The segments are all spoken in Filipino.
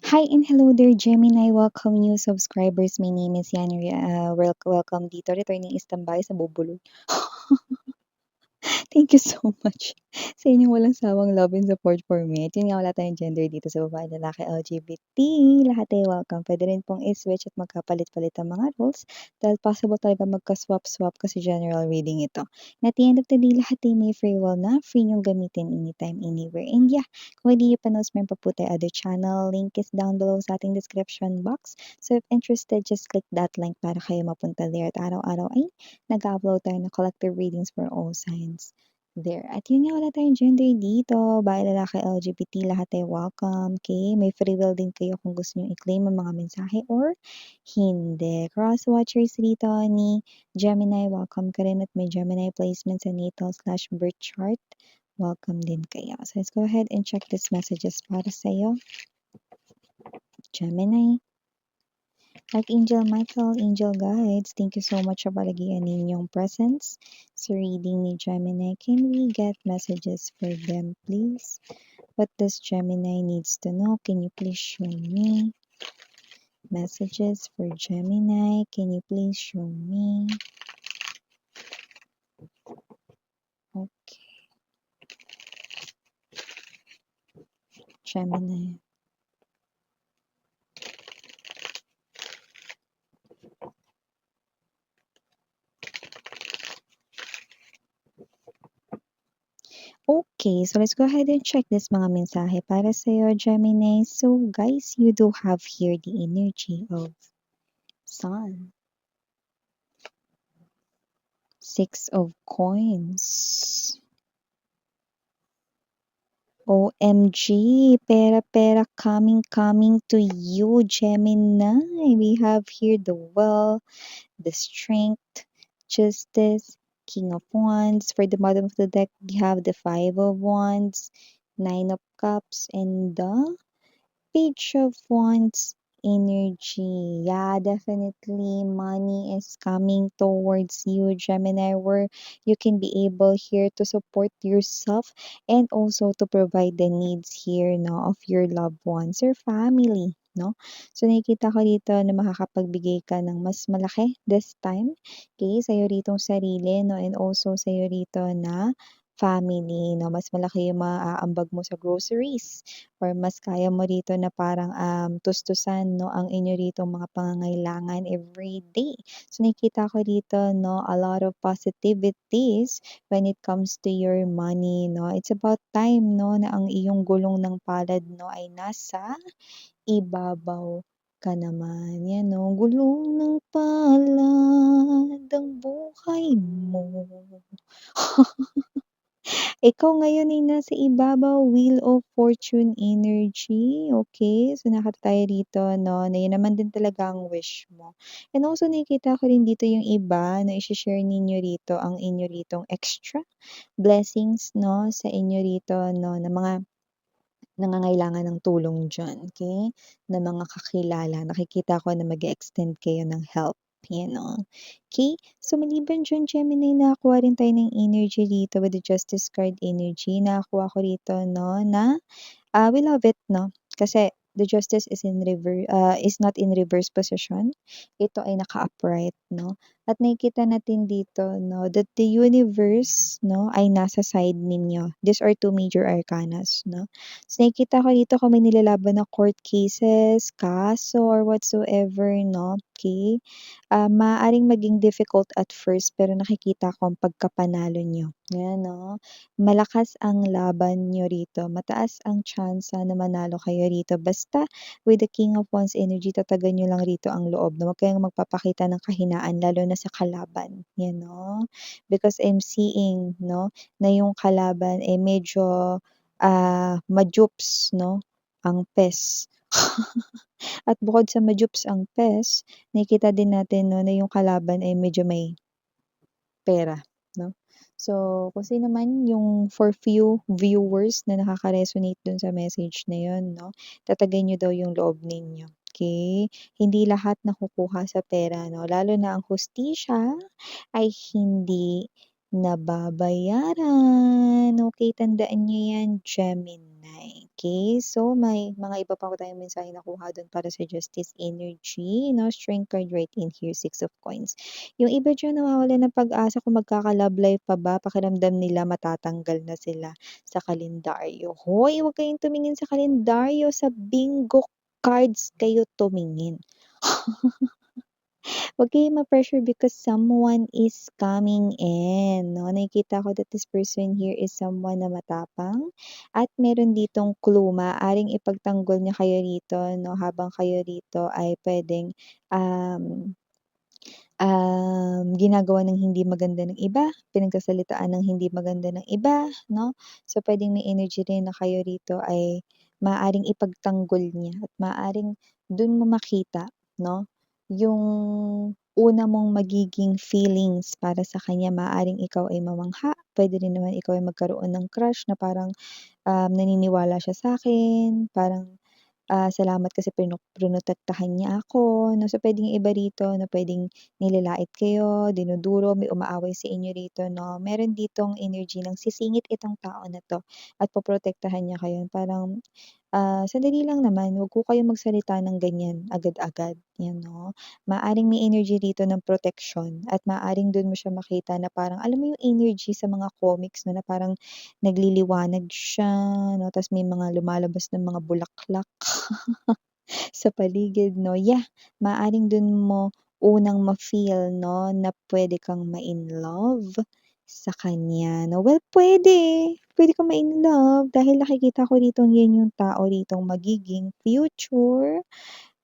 Hi and hello there, Gemini. Welcome new subscribers. My name is Yan. Welcome dito. Returning istambay sa bubulol. Thank you so much sa inyong walang sawang love and support for me. At yun nga, wala tayong gender dito sa babae, lalaki, LGBT. Lahat ay welcome. Pwede rin pong i-switch at magkapalit-palit ang mga roles dahil possible talaga magka-swap-swap kasi general reading ito. And at the end of the day, lahat ay may free will na free niyong gamitin anytime, anywhere. And yeah, kung hindi niyo pa na-subscribe pa po tayo other channel, link is down below sa ating description box. So if interested, just click that link para kayo mapunta there. At araw-araw ay nag-upload tayo ng collective readings for all signs there. At yun nga, wala tayong gender dito. Babae, lalaki, LGBT, lahat ay welcome. Okay? May free will din kayo kung gusto nyo i-claim ang mga mensahe or hindi. Cross-watchers dito ni Gemini, welcome ka rin. At may Gemini placement sa natal/birth chart. Welcome din kayo. So let's go ahead and check these messages para sa'yo. Gemini. Archangel Michael, Angel Guides, thank you so much sa palagian ninyong presence sa reading ni Gemini. Can we get messages for them, please? What does Gemini needs to know? Can you please show me? Messages for Gemini. Can you please show me? Okay. Gemini. Okay, so let's go ahead and check this mga mensahe para sa'yo, Gemini. So, guys, you do have here the energy of Sun. Six of Coins. OMG, pera coming to you, Gemini. We have here the Well, the Strength, Justice, King of Wands. For the bottom of the deck, we have the Five of Wands, Nine of Cups, and the Page of Wands energy. Yeah, definitely money is coming towards you, Gemini, where you can be able here to support yourself and also to provide the needs here, no, of your loved ones or family. No? So, nakikita ko dito na makakapagbigay ka ng mas malaki this time. Okay, sa'yo ritong sarili, no? And also sa'yo rito na family, no? Mas malaki yung maaambag mo sa groceries or mas kaya mo rito na parang tustusan, no, ang inyo ritong mga pangangailangan every day. So, nakikita ko dito, no, a lot of positivities when it comes to your money, no. It's about time, no, na ang iyong gulong ng palad, no, ay nasa ibabaw ka naman. Yan, no, gulong ng palad ang buhay mo. Ikaw ngayon ay nasa ibabaw, Wheel of Fortune energy, okay? So, nakita tayo dito, no, na yun naman din talaga ang wish mo. And also, nakikita ko rin dito yung iba na i-share ninyo rito ang inyo ritong extra blessings, no, sa inyo rito, no, na mga nangangailangan ng tulong diyan, okay? Na mga kakilala, nakikita ko na mag-e-extend kayo ng help, yan, oh. Okay? So, maliban diyan, Gemini, nakakuha rin tayo ng energy dito with the Justice card energy. Nakakuha ko rito, no, na we love it, no? Kasi the justice is not in reverse position. Ito ay naka-upright, no? At nakikita natin dito, no, that the universe, no, ay nasa side ninyo. These are two major arcanas, no? So, nakikita ko dito kung may nilalaban na court cases, kaso, or whatsoever, no? Okay? Maaaring maging difficult at first, pero nakikita ko ang pagkapanalo nyo. Yan, no? Malakas ang laban nyo rito. Mataas ang tsansa na manalo kayo rito. Basta with the King of Wands energy, tatagan nyo lang rito ang loob. No? Huwag kayong magpapakita ng kahinaan, lalo na sa kalaban. Yan, no? Because I'm seeing, no, na yung kalaban eh medyo majups, no? Ang pes. At bukod sa majups ang pes, nakikita din natin, no, na yung kalaban ay medyo may pera, no? So, kung sino man yung for few viewers na nakaka-resonate dun sa message na yun, no, tatagay niyo daw yung loob ninyo. Okay? Hindi lahat nakukuha sa pera, no? Lalo na ang hustisya ay hindi nababayaran. Okay, tandaan niyo yan, Gemini. Okay, so may mga iba pa tayong mensahe nakuha dun para sa justice energy, no? Strength card right in here, Six of Coins. Yung iba diyan nawawalan ng pag-asa kung magkaka-love life pa ba, pakiramdam nila matatanggal na sila sa kalendaryo. Hoy, huwag kayong tumingin sa kalendaryo, sa bingo cards kayo tumingin. Huwag kayong ma-pressure because someone is coming in, 'no? Nakikita ko that this person here is someone na matapang at meron ditong clue. Maaaring ipagtanggol niya kayo rito, 'no, habang kayo rito ay puwedeng, um, ginagawa ng hindi maganda ng iba, pinagsasalitaan ng hindi maganda ng iba, 'no? So, puwedeng may energy rin na kayo rito ay maaaring ipagtanggol niya at maaaring dun mo makita, no, yung una mong magiging feelings para sa kanya. Maaaring ikaw ay mamangha, puwede rin naman ikaw ay magkaroon ng crush na parang, naniniwala siya sa'kin, parang salamat kasi prinotektahan niya ako 'no. So, puwedeng yung iba rito na puwedeng nilalait kayo, dinuduro, may umaaway sa inyo rito 'no. Meron ditong energy ng sisingit itong tao na 'to at poprotektahan niya kayo. Parang, sandali lang naman, huwag po kayong magsalita ng ganyan agad-agad, 'yan 'no. Maaaring may energy rito ng proteksyon at maaaring dun mo siya makita na parang alam mo yung energy sa mga comics 'no, na parang nagliliwanag siya 'no, ta's may mga lumalabas na mga bulaklak sa paligid 'no. Yeah, maaaring dun mo unang ma-feel 'no, na puwede kang ma-inlove sa kanya 'no. Well, puwede kang ma-inlove dahil nakikita ko ditong 'yan yung tao ritong magiging future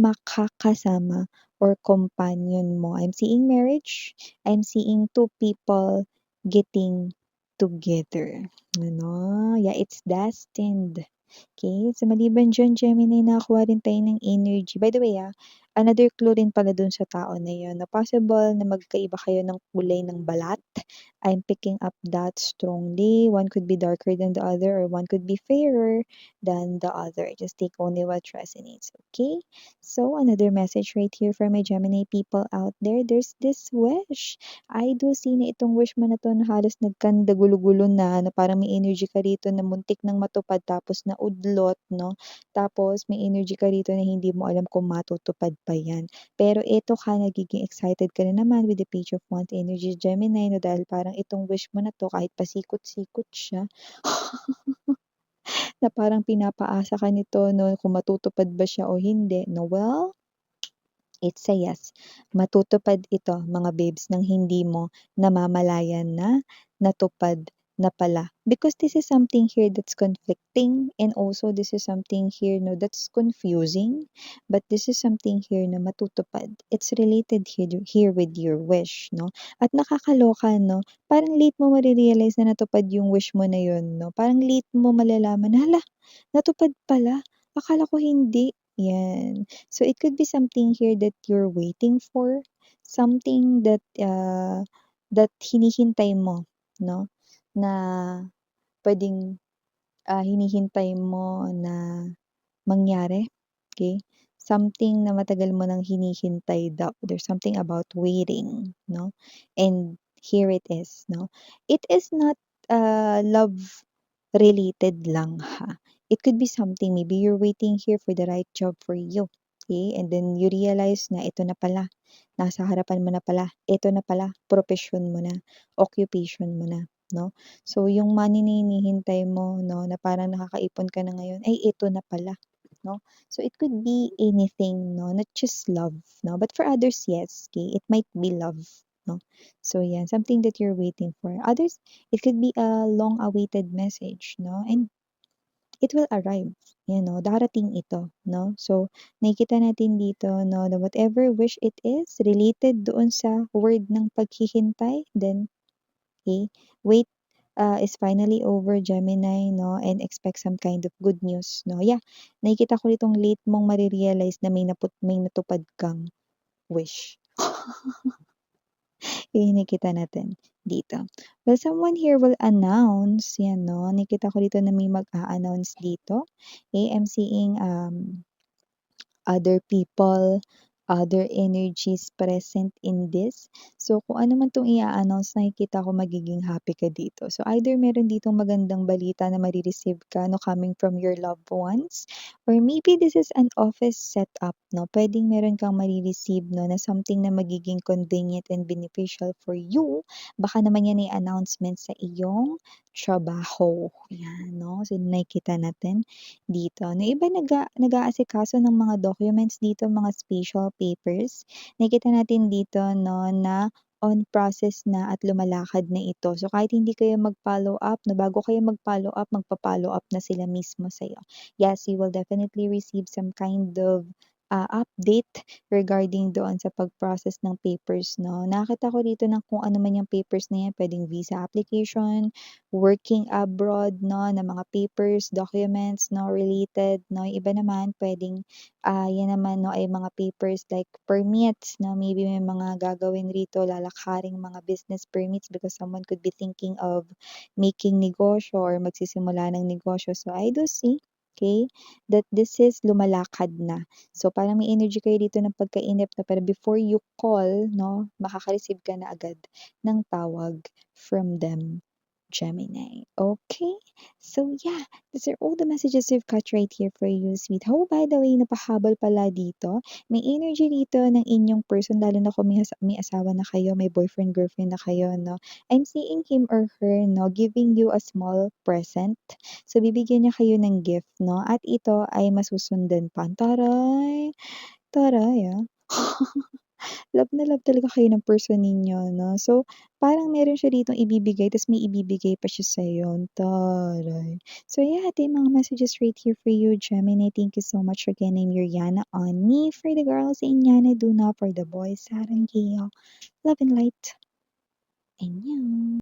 makakasama or companion mo. I'm seeing marriage, I'm seeing two people getting together, ano. Yeah, it's destined. Okay, so maliban diyan Gemini nakakuha rin tayo ng energy. By the way, another clue rin pala dun sa tao na yun na possible na magkaiba kayo ng kulay ng balat. I'm picking up that strongly. One could be darker than the other or one could be fairer than the other. Just take only what resonates, okay? So another message right here for my Gemini people out there. There's this wish. I do see na itong wish mo na 'to na halos nagkanda gulo-gulo na parang may energy ka rito na muntik ng matupad tapos naudlot 'no. Tapos may energy ka rito na hindi mo alam kung matutupad pa 'yan. Pero eto nagiging excited ka na naman with the Page of Wands energy Gemini 'no, dahil parang itong wish mo na 'to kahit pasikot-sikot siya, na parang pinapaasa ka nito 'no, kung matutupad ba siya o hindi 'no. Well, it's a yes. Matutupad ito mga babes ng hindi mo namamalayan na natupad na pala. Because this is something here that's conflicting and also this is something here no that's confusing, but this is something here na matutupad. It's related here with your wish, no? At nakakaloka, no? Parang late mo marirealize na natupad yung wish mo na yun, no? Parang late mo malalaman, hala, natupad pala. Akala ko hindi. Yan. So it could be something here that you're waiting for, something that hinihintay mo, no? Na puwedeng, hinihintay mo na mangyari, okay? Something na matagal mo nang hinihintay daw. There's something about waiting, no? And here it is, no? It is not, love related lang, ha. It could be something maybe you're waiting here for the right job for you, okay? And then you realize na ito na pala, nasa harapan mo na pala, ito na pala, propesyon mo na, occupation mo na, 'no? So yung money na hinihintay mo 'no, na parang nakakaipon ka na ngayon, ay ito na pala, 'no? So it could be anything 'no, not just love 'no, but for others, yes, okay, it might be love 'no. So yan, something that you're waiting for. Others, it could be a long awaited message 'no, and it will arrive, darating ito 'no. So nakikita natin dito 'no, na whatever wish it is related doon sa word ng paghihintay, then, okay, wait, is finally over Gemini 'no, and expect some kind of good news 'no. Yeah, nakikita ko nitong late mong mare-realize na may natupad kang wish. Yun yung nakikita natin dito. Well, someone here will announce, 'yan 'no, nakikita ko dito na may mag-a-announce dito. Okay, I'm seeing, other people, other energies present in this. So, kung ano man 'tong i-a-announce nakikita ko magiging happy ka dito. So, either meron ditong magandang balita na mare-receive ka 'no, coming from your loved ones or maybe this is an office setup 'no. Puwedeng meron kang mare-receive 'no, na something na magiging convenient and beneficial for you. Baka naman 'yan ay announcement sa iyong trabaho, 'yan 'no. So, nakikita natin dito na iba nag-aasikaso ng mga documents dito, mga special papers. Nakikita natin dito 'no, na on process na at lumalakad na ito. So, kahit hindi kayo mag-follow up 'no, bago kayo mag-follow up, magpa-follow up na sila mismo sa'yo. Yes, you will definitely receive some kind of, update regarding doon sa pag-process ng papers 'no. Nakita ko dito na kung ano man yung papers na yan, puwedeng visa application, working abroad 'no, na mga papers, documents 'no, related 'no. Yung iba naman puwedeng, yan naman 'no ay mga papers like permits 'no, maybe may mga gagawin rito, lalakaring mga business permits because someone could be thinking of making negosyo or magsisimula ng negosyo. So, I do see, okay, that this is lumalakad na. So, parang may energy kayo dito ng pagkainip na pero before you call 'no, makaka-receive ka na agad ng tawag from them. Gemini. Okay. So yeah, these are all the messages we've got right here for you, sweet. Oh, by the way, napahabol pala dito. May energy dito ng inyong person, lalo na kung may asawa na kayo, may boyfriend, girlfriend na kayo, no? I'm seeing him or her, no, giving you a small present. So, bibigyan niya kayo ng gift, no? At ito ay masusundan pa. Taray! Taray, ah. Love na love talaga kayo ng person ninyo 'no. So, parang meron siya ditong ibibigay ta's may ibibigay pa siya sa'yo, taray. So yeah, ito yung mga messages right here for you, Gemini. Thank you so much again. I'm Yuriana on me for the girls, Inyana Duna for the boys, Saranghaeyo. Love and light. Annyeong.